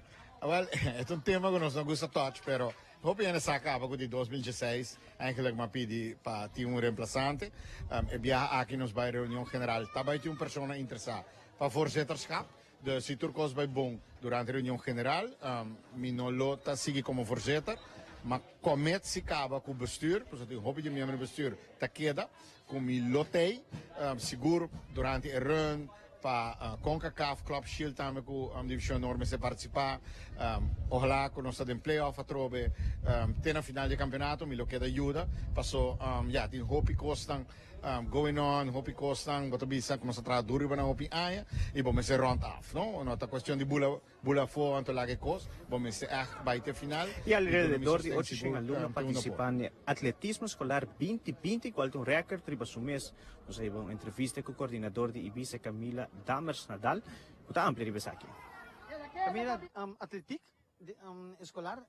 Well, é um tema que nós não gostamos de touch, pero hope ainda se acaba com de 2016, eigenlijk me pedi para ter um reemplaçante. E viajar aqui nos bij reunião general, também tem uma pessoa interessada para voorzitterschap. Dus se turcos bij bom durante a reunião general, Minolota sigue como voorzitter, mas comet se acaba com o bestuur, dus eu hoop de membro do bestuur ta queda, com Milotei, seguro durante a run, para CONCACAF Club Shield também com a divisão enorme se participar, ojalá que nós estamos em playoff a trobe, tem na final de campeonato, me lo queda ajuda, passou, já tem hope costan going on, hopi kostang, bato bisa kung sa traduri ba na hopi aya, ibo me se round off, no? No, ta cuestión de bula fo anto lage kos, bo me se baite final. E alrededor de 800 alumnos participan en atletismo escolar 2020, qual un record triba su mes. Nos hay una entrevista con el coordinador de Ibiza, Camila Damers Nadal, puta amplia riba aqui. Camila, atletic escolar,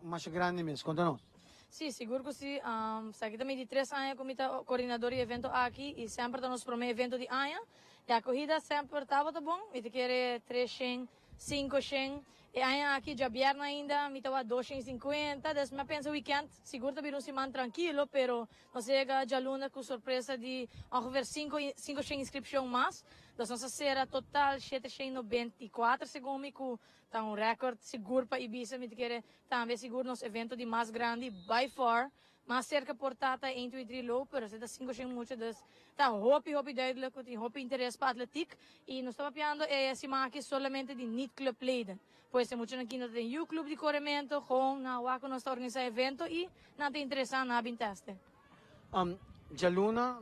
mas grande mes, conta-nos. Sim, seguro que sim. Aqui também de 3 anos como coordenador de evento aqui e sempre estamos para o evento de ano. E a corrida sempre estava bom. E te quer 300, 500. E aí aqui já vierna ainda, me estava 250. Mas eu penso weekend, seguro também um semana tranquilo, pero nós chega já luna com surpresa de ongeveer 500 inscrições mais. Então nossa será total 794 segundo com tá um recorde seguro para Ibiza, me quer também seguro nos evento de mais grande by far. Mas cerca portata 1, 2, 3 low, pero se dá 500 muito das tá hopi duidelijk, tem hopi interesse para atletic e nós estamos piando se aqui solamente de niet club leden. Pois se muito aqui no tem o clube de corrimento, com na wako nós está organizar evento e não tem interesse na teste. Jaluna,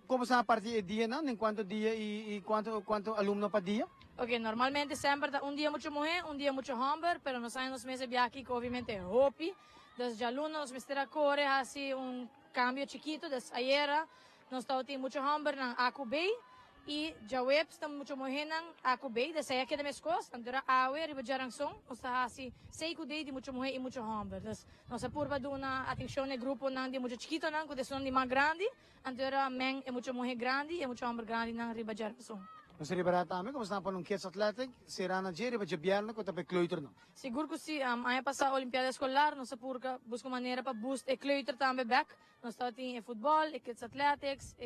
como está a partir do dia, não? Em quanto dia e quanto aluno para dia? Ok, normalmente sempre um dia muito mulher, um dia muito homem, pero nós nos meses de aqui que obviamente é hopi. Desde alunos, Mr. Corre, assim cambio chiquito. Desde ayer, nós estamos muito homem na AQB e já web estamos muito mulher na AQB. Desde aí que da mescos, antera awe, riba jarangson, nós estamos assim 6 de muito mulher e muito homem. Desde nossa curva de uma atenção no grupo não de muito chiquito não, que são de mais grande, antera men é muito mulher grande e muito homem grande na riba jarangson. Nós ribarata kami, kung saan pa nung kids athletic, si Rana Jerry, ba biyerno ko tapos kleuter no? Siguro que sim, aí passa a Olimpiada Escolar, nós apurca, busca maneira para boost e kleuter também back. Nós estamos em futebol, kids athletics,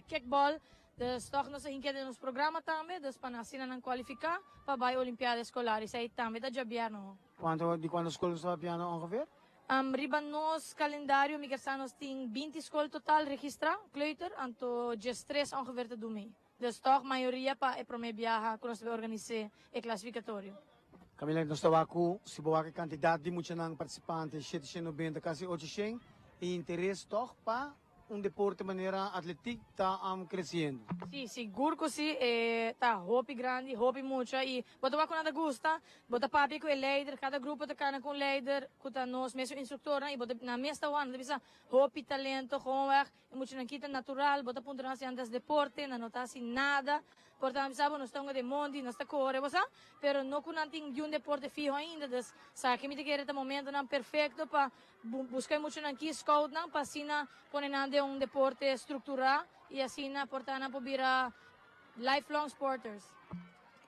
kickball, dus toch nós hinkede nos programa também, dus para nascer não qualificar para a Olimpiada Escolar, isso aí também da biyerno. De quando escola está piano ongeveer? Riba nos calendário, migraçanos tem 20 escolas total registra, kleuter, anto just 3 ongeveer te doen mee. Dus toch, maioria pa é para me viajar quando nós organizar o classificatório. Camila, nós estamos aqui, se boa que quantidade de muitos participantes, 790, quase 800, e interesse toch para deporte de maneira atlética está crescendo. Sim, seguro que sim, está hopi grande, hopi muito, e bota com nada gusta, bota papi com o líder, cada grupo está com o líder, com nós mesmo instrutor, e bota na mesta one, bisa hopi talento, gewoon muito na kita natural, bota ponto na antes deporte, na nota assim nada, portanto sabe nós estamos de monte, nós está corre, você, pero não com nanting de deporte fijo ainda, dus sabe que me te quer este momento não perfeito para buscar muito na aqui scout não, para assim na pôr de deporte estruturado e assim na portanto para virar lifelong sporters.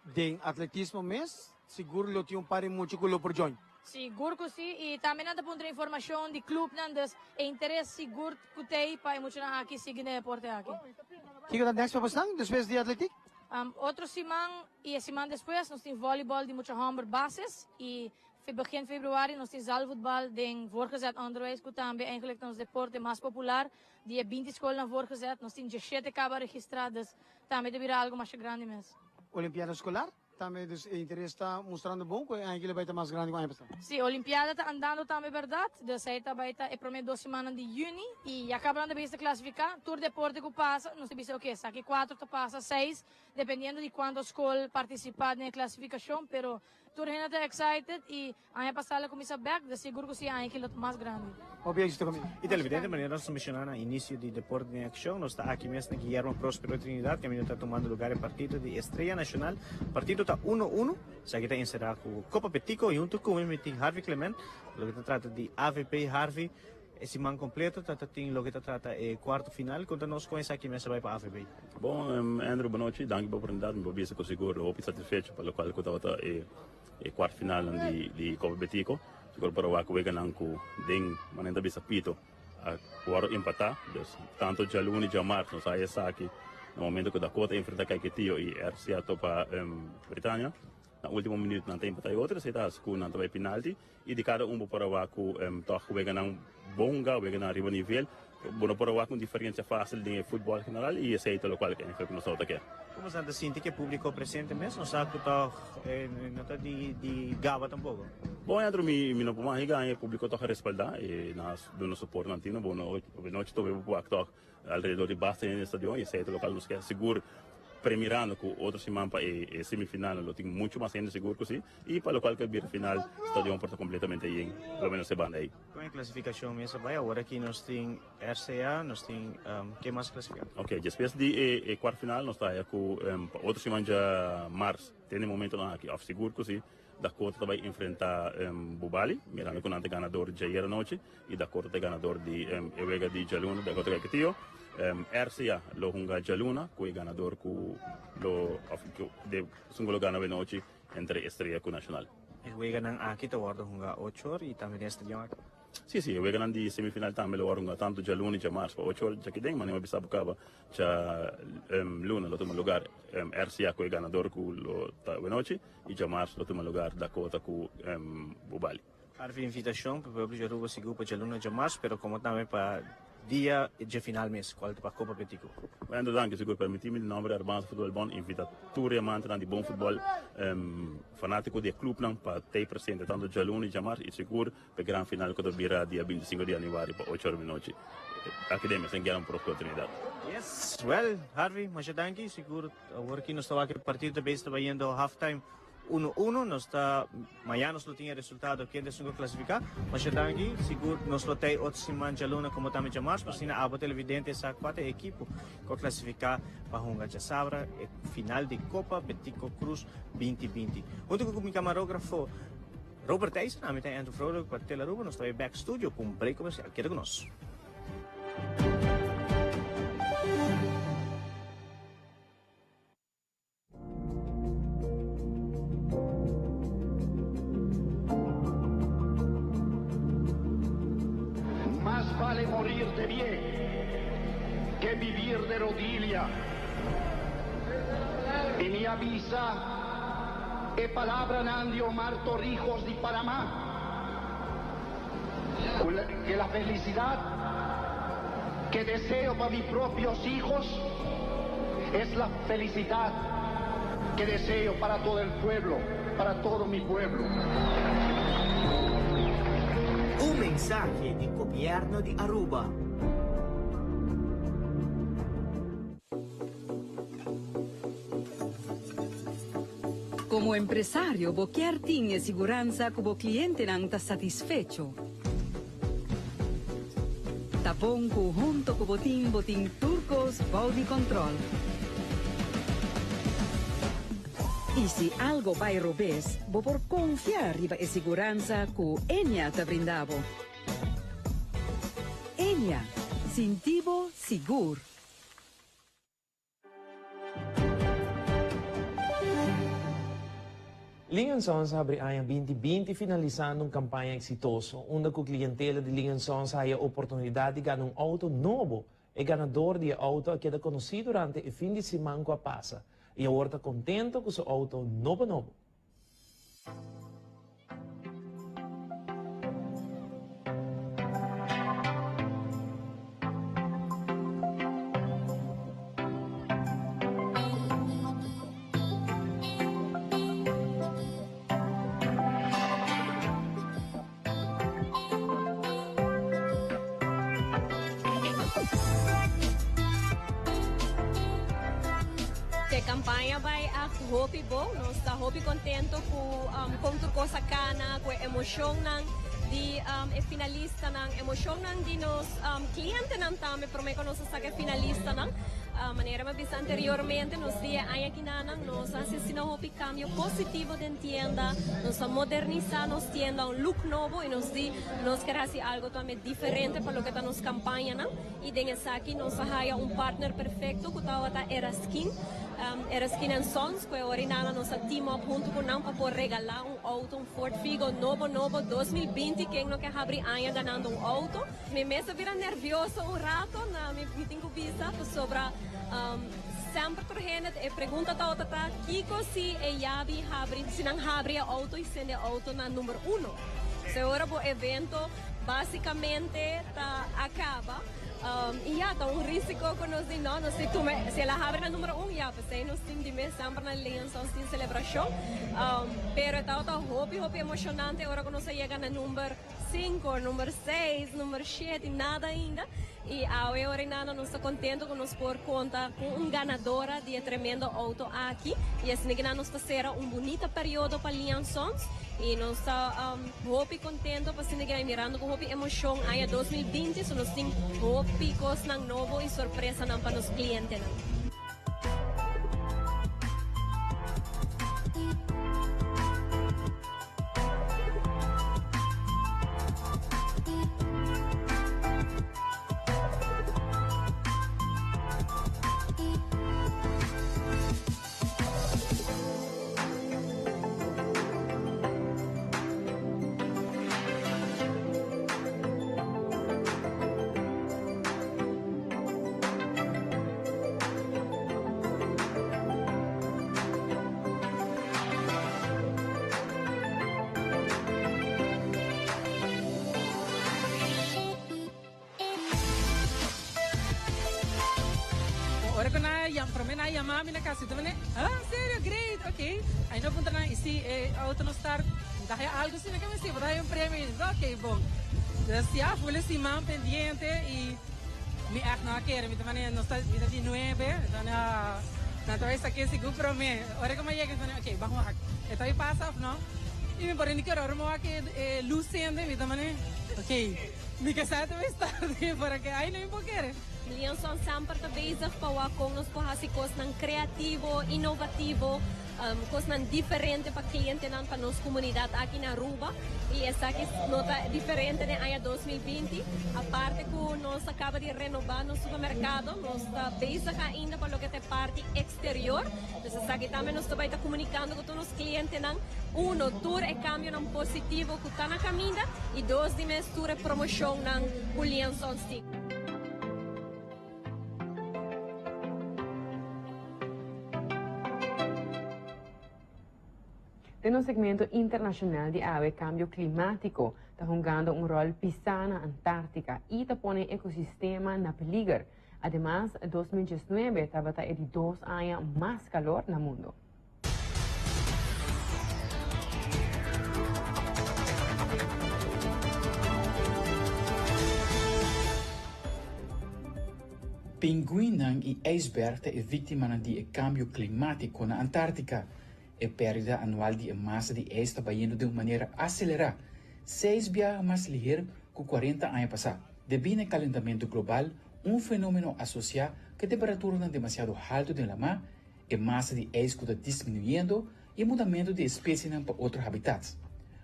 De atletismo mês, seguro lo tinha pare muito com o por join. Seguro que sim, e também nada ponto informação de clube não, dus interesse seguro que tem para muito na aqui seguir deporte aqui. Que que next para você depois de atletismo? Outro semana e a semana depois nós temos voleibol de muito homem bases e begin februari nós temos zaalvoetbal de voorgezet onderwijs, que também eigenlijk ons deporte mais popular, die 20 escolas na voorgezet, nós temos 17 cabas registradas, também deverá algo mais grande mesmo. Olimpiada escolar? também dus interesse está mostrando bom, que eigenlijk vai estar mais grande com a pessoa. Sim, a Olimpiada está andando também, verdade. Então, aí está é prometo 2 semanas de junho e acabando de classificar. Todo deporte que passa, não sei o que é, aqui 4 passa 6, dependendo de quando a escola participar na classificação, pero tudo ainda está excited e a passada começa back, de seguro que sim, a aquilo mais grande. Objeto comigo. E televidente, maneira nós mencionar no início de Deporte em Ação, nós está aqui mesmo na Guillermo Próspero Trinidad, que está tomando lugar em partido de Estrela Nacional. O partido está 1-1, se aqui está encerrado com Copa Petico, junto com o meeting Harvey Clement, o que trata de AVP Harvey, esse man completo, tem o que trata é quarto final, conta nós com essa aqui mesmo vai para AVP. Bom, Andrew, boa noite, danke pela oportunidade, me vou com seguro, eu estou satisfeito pelo qual eu estava é quarto final de Copa Petico. Siguro para o Aku Vegan Anku, Ding, Manenda Bisapito, a Waro empatar, tanto Jaluni e Jamar, não sai essa aqui, no momento que Dakota enfrenta Kaiketio e RCA topa Britânia, no último minuto não tem empatar outra, se está com não vai penalti, e de cada para o Aku, Toku Vegan Bonga, Vegan arriba nível, bom para o Aku diferença fácil de futebol general e esse é o local que foi que nós aqui. Como você sente que o público presente mesmo, não sabe que está de gava tampoco? Bom, Andrew, não pode mais ganhar, o público está a respaldar e nós damos suporte antino, bom, noite estou vendo o actor alrededor de bastante no estádio e esse é o local nos quer seguro. Primeirando com outro semana para a semifinal, eu tenho muito mais ainda seguro que sim, e para o qual que a final o estádio está completamente aí, pelo menos se banda aí. Com a classificação mesmo, vai agora aqui nós temos RCA, nós temos que mais classificado? Ok, depois de quarto final nós está com outro semana já março, tem um momento lá aqui, off seguro que sim. Da Cota vai enfrentar Bubali, mirando com o ganador de ayer noite, e da Cota ganador de Ewega de Jaluna, da Cota Kakitio. RCA, lo hunga Jaluna, que é ganador de Sungolo Gana noite entre Estrela e Nacional. Ewega ng aqui, tawardo hunga 8 e também estadio aqui. Sì, Ewega di semifinal também lo warunga tanto Jaluna e Jamars, para 8 já que tem, mas não bisa bukaba já Luna lo toma lugar RCA que é ganador com lo noite e Jamars lo toma lugar da Cota com Bubali. Harvey invitação para o público de Aruba seguir para Jaluna e Jamars, pero como também para dia de final mês, qual para Copa Petico. Bem, danke, seguro permitir-me de nome Arbanza Futebol Bom, invita tudo amante de bom futebol, fanático do clube não para ter presente tanto Jaluna e Jamar e seguro para grande final que virá dia 25 de janeiro para 8 horas da noite. Academia sem ganhar uma oportunidade. Yes, well, Harvey, mas danke, seguro agora que nós estamos aqui partido também está indo halftime 1-1, nós está amanhã nós temos resultado que nós vamos classificar, mas danke, seguro nós temos outra semana de Luna como também de março, mas na aba televidente essa quatro equipe que classificar para a de Sabra final de Copa Petico Cruz 2020. Junto com o meu camarógrafo Robert Tyson, a mitad Andrew Frodo para Telaruba, nós estamos back studio com um break comercial. Queda conosco. Más vale morir de pie que vivir de rodilla. Y me avisa que palabra Nandi Omar Torrijos de Panamá, que la felicidad que deseo para mis propios hijos es la felicidad que deseo para todo el pueblo, para todo mi pueblo. Un mensaje del gobierno de Aruba. Como empresario, Boquer tiene seguranza como cliente não está satisfecho. Tapón junto con botín turcos, body control. Y si algo va a robes, por confiar arriba en seguranza que Enya te brindavo. Enya, sintivo seguro. Lingan Sons abre año 2020 finalizando uma campanha exitosa, onde a clientela de Lingan Sons há a oportunidade de ganhar um auto novo. O ganador de auto queda conhecido durante o fim de semana que passa. E agora está contente com seu auto novo. Te campanha vai a hopi bom, nós está hopi contento com tudo coisa cana, com a emoção de finalista ng emoção de nos cliente ng tame pero may kono sa finalista ng maneira mabisa anteriormente nos dia ay kinanang nos asesina hopi cambio positivo de tienda, nos modernizar nos tienda un look novo y nos quer hacer algo também diferente para lo que nos campaña na y den esa aquí nos haya un partner perfecto que tawata Eraskin Sons que orinala nos team up junto com não para poder regalar um auto, um Ford Figo novo 2020 quem não quer abrir ainda ganhando um auto. Me mesa vira nervioso um rato na me tenho vista sobre sempre torrendo e pergunta ta outra Kiko se e yabi abrir se não abrir auto e sende auto na número 1. Se ora o evento basicamente tá acaba. E já, tá risco que nós não, não sei se ela abre na número 1, já, pensei nós temos de mês sempre na linha só sem celebração, pero tá hopi emocionante, agora que nós chega na número 5, número 6, número 7, nada ainda, e agora nada, nós estamos contentos que nós por conta com ganadora de tremendo auto aqui, e assim que nós terceira bonito período para Lian Sons, e nós estamos hopi contento para assim que mirando com hopi emoção aí 2020, so nós temos hopi coisas ng novo e surpresa ng para os clientes. Mami na kasi ito serio, great, okay. Ay napunta na isi auto no start, dahil algo sila kami si, pero yung premio, okay, bom. Siya, full si ma'am pendiente y mi act na kere, mi tamane no está vida di 9, na tawag sa kesi go pero me, ora ko mayek okay, bang wak. Ito ay pass off, no? Y me parece que ahora mo que lucende, mi tamane, okay. Mi kasado vai estar para que ay no impokere. Lian Sons sempre está bezig para com nos coisas ng creativo, inovativo, coisas diferente para cliente nan para nos comunidade aqui na Aruba e essa aqui nota diferente de ano 2020 aparte que nós acaba de renovar no supermercado nós está bezig ainda para lo que é parte exterior então essa aqui também nós vai estar comunicando com todos os clientes nan tour e cambio nan positivo que está na caminho e dois de mês tour e promoção nan Lian Sons. No segmento internacional de AVE Cambio Climático, está jugando un rol pisana Antártica y está pone ecosistema na peligro. Además, 2019 estaba de 2 años más calor en el mundo. Pinguïnen e ijsbergen is víctima van die cambio climático na Antártica. A pérdida anual de massa de ijs está indo de uma maneira acelerada, 6 vezes mais ligeiro que 40 anos passados. Devido ao calentamento global, fenômeno associado que a temperatura está demasiado alta de la mar, a massa de ijs está diminuindo e o mudamento de espécies para outros habitats.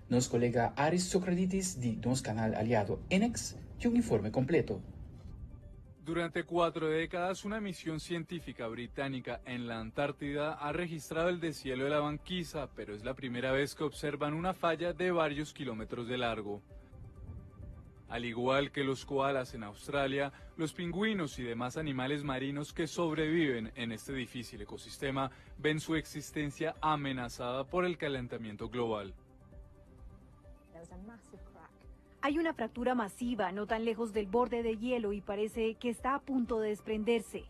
Nosso colega Aris Socratides, de nosso canal aliado Enex, tem informe completo. Durante 4 décadas, una misión científica británica en la Antártida ha registrado el deshielo de la banquisa, pero es la primera vez que observan una falla de varios kilómetros de largo. Al igual que los koalas en Australia, los pingüinos y demás animales marinos que sobreviven en este difícil ecosistema ven su existencia amenazada por el calentamiento global. Hay una fractura masiva no tan lejos del borde de hielo y parece que está a punto de desprenderse.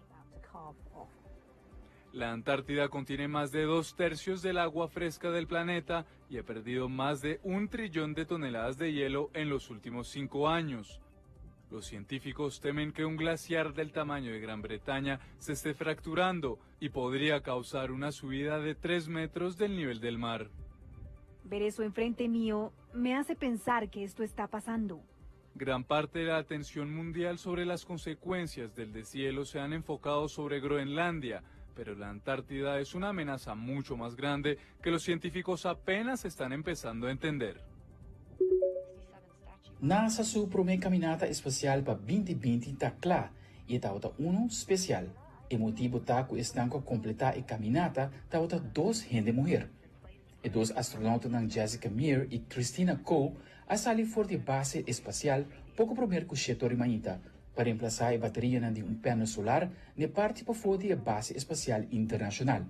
La Antártida contiene más de 2/3 del agua fresca del planeta y ha perdido más de 1 trillón de toneladas de hielo en los últimos 5 años. Los científicos temen que un glaciar del tamaño de Gran Bretaña se esté fracturando y podría causar una subida de 3 metros del nivel del mar. Ver eso enfrente mío me hace pensar que esto está pasando. Gran parte de la atención mundial sobre las consecuencias del deshielo se han enfocado sobre Groenlandia, pero la Antártida es una amenaza mucho más grande que los científicos apenas están empezando a entender. NASA su primeira caminata espacial para 2020 está clara e está uno especial. O motivo está que estão a completar a caminata está 2 gente mulher. E 2 astronautas Jessica Meir e Christina Koch a sair fora da base espacial pouco primeiro que o setor manita para reemplazar a bateria de painel solar na parte para fora da base espacial internacional.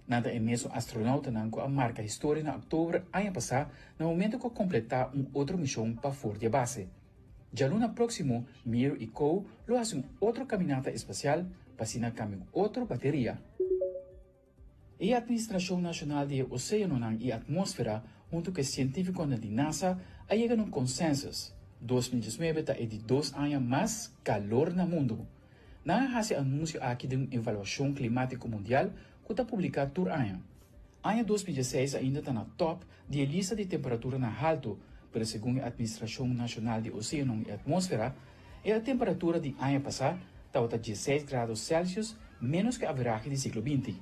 Nada é mesmo astronauta a marca história na outubro ano passado, no momento que completar outra missão para fora da base. Já no ano próximo, Mir e Koch lo fazem outra caminata espacial para assinar caminho outra bateria. A Administração Nacional de Oceano e Atmosfera, junto com os científicos da NASA, chegam a um consenso. 2019 é de 2 anos mais calor no mundo. NASA faz anúncio aqui de uma avaliação climática mundial que está publicada todo ano. Ano 2016 ainda está na top de lista de temperatura na alto, pero segundo a Administração Nacional de Oceano e Atmosfera, a temperatura de ano passado está 16 graus Celsius menos que a average do século XX.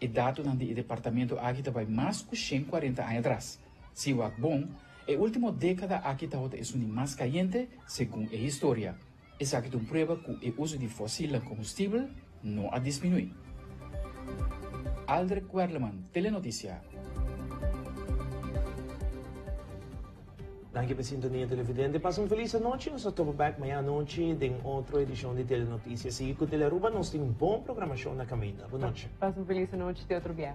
E dado do departamento aqui está mais que 140 anos atrás. Se o bom, a última década aqui está é mais caliente, segundo a história. Essa aqui é uma prova que o uso de fóssil combustível não a diminui. Aldrich Werleman, Telenotícia. Danke pela sintonia, televidente. Passa uma feliz noite. Nós estamos back amanhã à noite em outra edição de Telenotícia. Siga com o Teleruba, nós temos uma boa programação na caminho. Boa noite. Passa uma feliz noite de outro dia.